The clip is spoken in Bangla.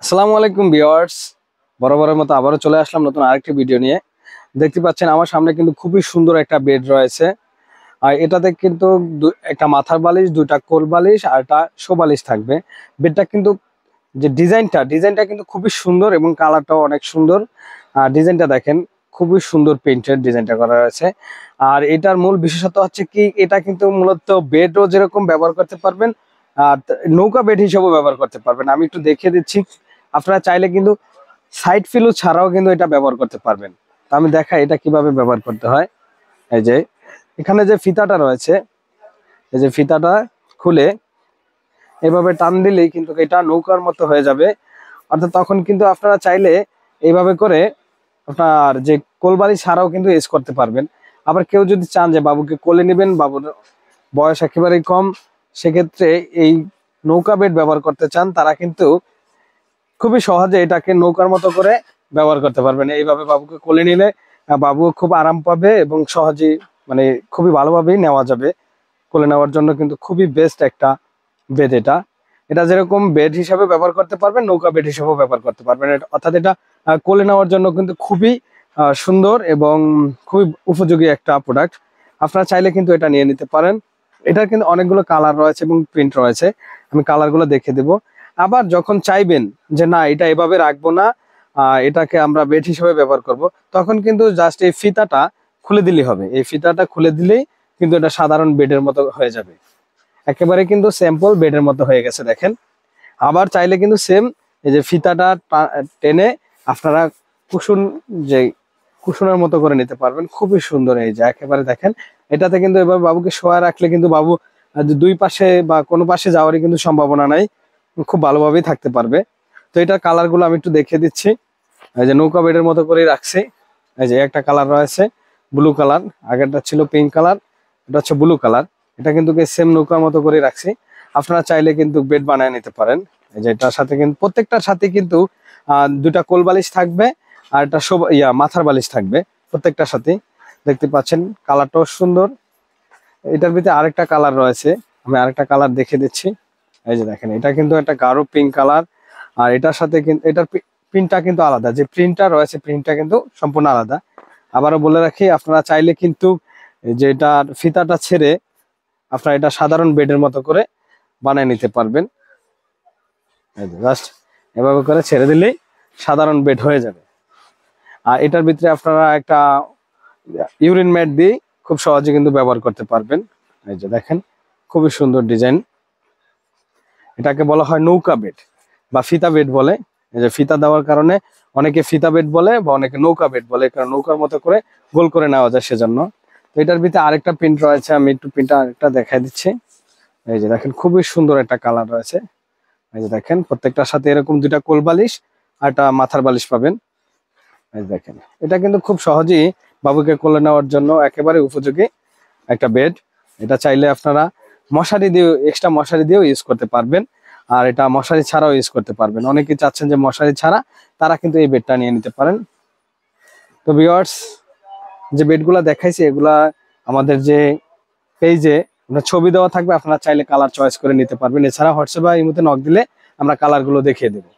আসসালামু আলাইকুম ভিউয়ার্স, বরাবরের মতো আবারও চলে আসলাম নতুন আরেকটি ভিডিও নিয়ে। দেখতে পাচ্ছেন আমার সামনে কিন্তু খুবই সুন্দর একটা বেড রয়েছে। আর এটাতে কিন্তু একটা মাথার বালিশ, দুইটা কোল বালিশ আর একটা শো বালিশ থাকবে। বেডটা কিন্তু যে ডিজাইনটা কিন্তু খুবই সুন্দর এবং কালারটাও অনেক সুন্দর। আর ডিজাইনটা দেখেন, খুবই সুন্দর পেইন্টের ডিজাইনটা করা রয়েছে। আর এটার মূল বিশেষত্ব হচ্ছে কি, এটা কিন্তু মূলত বেডও যেরকম ব্যবহার করতে পারবেন, আর নৌকা বেড হিসেবেও ব্যবহার করতে পারবেন। আমি একটু দেখিয়ে দিচ্ছি। আপনারা চাইলে কিন্তু সাইড ফিলো ছাড়াও কিন্তু এটা ব্যবহার করতে পারবেন। তো আমি দেখাই এটা কিভাবে ব্যবহার করতে হয়। এই যে এখানে যে ফিতাটা রয়েছে, এই যে ফিতাটা খুলে এভাবে টান দিলেই কিন্তু এটা নৌকার মতো হয়ে যাবে। অর্থাৎ তখন কিন্তু আপনারা চাইলে এইভাবে করে আপনার যে কোলবালিশ ছাড়াও কিন্তু ইউজ করতে পারবেন। আবার কেউ যদি চান যে বাবুকে কোলে নেবেন, বাবুর বয়স একেবারেই কম, সেক্ষেত্রে এই নৌকা বেড ব্যবহার করতে চান, তারা কিন্তু খুবই সহজে এটাকে নৌকার মতো করে ব্যবহার করতে পারবেন। এইভাবে বাবুকে কোলে নিলে বাবু খুব আরাম পাবে এবং সহজেই মানে খুবই ভালোভাবেই নেওয়া যাবে। কোলে নেওয়ার জন্য কিন্তু খুবই বেস্ট একটা বেড এটা। এটা যেরকম বেড হিসাবে ব্যবহার করতে পারবেন, নৌকা বেড হিসাবেও ব্যবহার করতে পারবেন। অর্থাৎ এটা কোলে নেওয়ার জন্য কিন্তু খুবই সুন্দর এবং খুবই উপযোগী একটা প্রোডাক্ট। আপনারা চাইলে কিন্তু এটা নিয়ে নিতে পারেন। এটার কিন্তু অনেকগুলো কালার রয়েছে এবং প্রিন্ট রয়েছে, আমি কালারগুলো দেখে দেব। আবার যখন চাইবেন যে না এটা এভাবে রাখবো না, এটাকে আমরা বেড হিসেবে ব্যবহার করব, তখন কিন্তু জাস্ট এই ফিতাটা খুলে দিলেই হবে। এই ফিতাটা খুলে দিলেই কিন্তু এটা সাধারণ বেডের মতো হয়ে যাবে। একেবারে কিন্তু স্যাম্পল বেডের মতো হয়ে গেছে দেখেন। আবার চাইলে কিন্তু সেম এই যে ফিতাটা টেনে আপনারা কুশন, যে কুশনের মতো করে নিতে পারবেন। খুবই সুন্দর, এই যে একেবারে দেখেন। এটাতে কিন্তু এবার বাবুকে শোয়া রাখলে কিন্তু বাবু দুই পাশে বা কোনো পাশে যাওয়ারই কিন্তু সম্ভাবনা নাই, খুব ভালোভাবেই থাকতে পারবে। তো এটার কালার গুলো আমি একটু দেখিয়ে দিচ্ছি। এই যে নৌকা বেডের মতো করে রাখছি। এই যে একটা কালার রয়েছে ব্লু কালার, আগেরটা ছিল পিঙ্ক কালার, এটা হচ্ছে ব্লু কালার। এটা কিন্তু সেম নৌকার মতো করে রাখছি। আপনারা চাইলে কিন্তু বেড বানিয়ে নিতে পারেন। এই যে এটার সাথে কিন্তু প্রত্যেকটার সাথে কিন্তু দুটা কোল বালিশ থাকবে আর একটা মাথার বালিশ থাকবে প্রত্যেকটার সাথে। দেখতে পাচ্ছেন কালারটাও সুন্দর। এটার ভিতরে আরেকটা কালার রয়েছে, আমি আরেকটা কালার দেখে দিচ্ছি। এই যে দেখেন, এটা কিন্তু একটা গাঢ় পিঙ্ক কালার। আর এটার সাথে কিন্তু এটার প্রিন্টটা কিন্তু আলাদা, যে প্রিন্টটা রয়েছে প্রিন্টটা কিন্তু সম্পূর্ণ আলাদা। আবারও বলে রাখি, আপনারা চাইলে কিন্তু যে এটার ফিতাটা ছেড়ে আপনারা এটা সাধারণ বেডের মতো করে বানিয়ে নিতে পারবেন। জাস্ট এভাবে করে ছেড়ে দিলেই সাধারণ বেড হয়ে যাবে। আর এটার ভিতরে আপনারা একটা ইউরিন ম্যাট দিয়ে খুব সহজে কিন্তু ব্যবহার করতে পারবেন। এই যে দেখেন, খুবই সুন্দর ডিজাইন। এটাকে বলা হয় নৌকা বেড বা ফিতা বেড বলে। এই যে ফিতা দেওয়ার কারণে অনেকে ফিতা বেড বলে বা অনেকে নৌকা বেড বলে, কারণ নৌকার মতো করে গোল করে নেওয়া যায় সেজন্য। তো এটার ভিতরে আরেকটা প্রিন্ট রয়েছে, আমি একটু প্রিন্টটা আরেকটা দেখাই দিচ্ছি। এই যে দেখেন, খুবই সুন্দর একটা কালার রয়েছে। এই যে দেখেন, প্রত্যেকটার সাথে এরকম দুটা কোল বালিশ আর একটা মাথার বালিশ পাবেন। এই যে দেখেন, এটা কিন্তু খুব সহজেই বাবুকে কোলে নেওয়ার জন্য একেবারে উপযোগী একটা বেড। এটা চাইলে আপনারা মশারি দিয়ে, এক্সট্রা মশারি দিয়েও ইউজ করতে পারবেন। আর এটা মশারি ছাড়াও ইউজ করতে পারবেন। অনেকে চাচ্ছেন যে মশারি ছাড়া, তারা কিন্তু এই বেডটা নিয়ে নিতে পারেন। তো ভিউয়ার্স, যে বেডগুলা দেখাইছি এগুলা আমাদের যে পেজে ছবি দেওয়া থাকবে, আপনারা চাইলে কালার চয়েস করে নিতে পারবেন। এছাড়া হোয়াটসঅ্যাপে ইমোতে নক দিলে আমরা কালারগুলো দেখিয়ে দেবো।